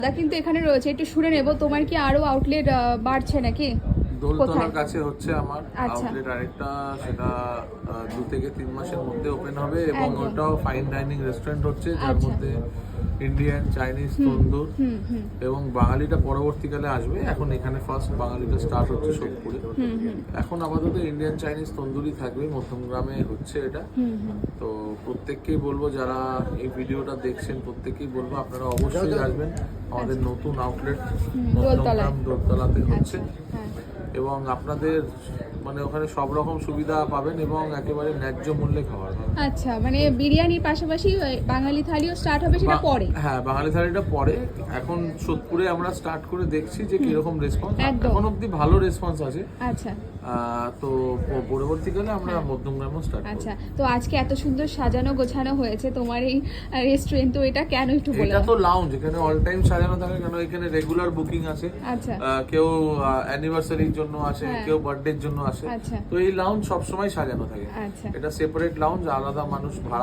দাদা কিন্তু এখানে রয়েছে, একটু শুনে নেব, তোমার কি আরো আউটলেট বাড়ছে নাকি? দোলতলার কাছে হচ্ছে আমার আচ্ছা। আউটলেট আরেকটা, সেটা 2 থেকে 3 মাসের মধ্যে ওপেন হবে এবং একদম। ওটাও ফাইন ডাইনিং রেস্টুরেন্ট হচ্ছে, যার আচ্ছা। মধ্যে ইন্ডিয়ান, চাইনিজ, তন্দুর এবং বাঙালিটা পরবর্তীকালে আসবে। এখন এখানে ফার্স্ট বাঙালিটা স্টার্ট হচ্ছে সোদপুরে। এখন আপাতত ইন্ডিয়ান, চাইনিজ, তন্দুরি থাকবে। মধ্যমগ্রামে হচ্ছে এটা। তো প্রত্যেককেই বলবো, যারা এই ভিডিওটা দেখছেন প্রত্যেককেই বলবো আপনারা অবশ্যই আসবেন আমাদের নতুন আউটলেট মধ্যমগ্রাম দোলতলাতে হচ্ছে। হ্যাঁ। এবং আপনাদের মানে ওখানে সব রকম সুবিধা পাবেন এবং একেবারে ন্যায্য মূল্যে খাবার পাবেন। আচ্ছা, মানে বিরিয়ানির পাশাপাশি বাঙালি থালিও স্টার্ট হবে, সেটা পরে? হ্যাঁ, বাঙালি থালিটা পরে। এখন সোদপুরে আমরা স্টার্ট করে দেখছি যে কিরকম রেসপন্স। এখন অবধি ভালো রেসপন্স আছে। আচ্ছা। তো পরবর্তীকালে আমরা মধ্যমগ্রামও স্টার্ট করব। আচ্ছা, তো আজকে এত সুন্দর সাজানো গোছানো হয়েছে তোমার এই রেস্টুরেন্ট, তো এটা কেন একটু বলে এটা দাও। তো লাউঞ্জ, এখানে অল টাইম সাজানো থাকে, কারণ এখানে রেগুলার বুকিং আছে। আচ্ছা। কেউ অ্যানিভার্সারির জন্য আসে, কেউ বার্থডের জন্য আসে। আচ্ছা। তো এই লাউঞ্জ সবসময় সাজানো থাকে। আচ্ছা। এটা সেপারেট লাউঞ্জ, আলাদা মানুষ ভাড়া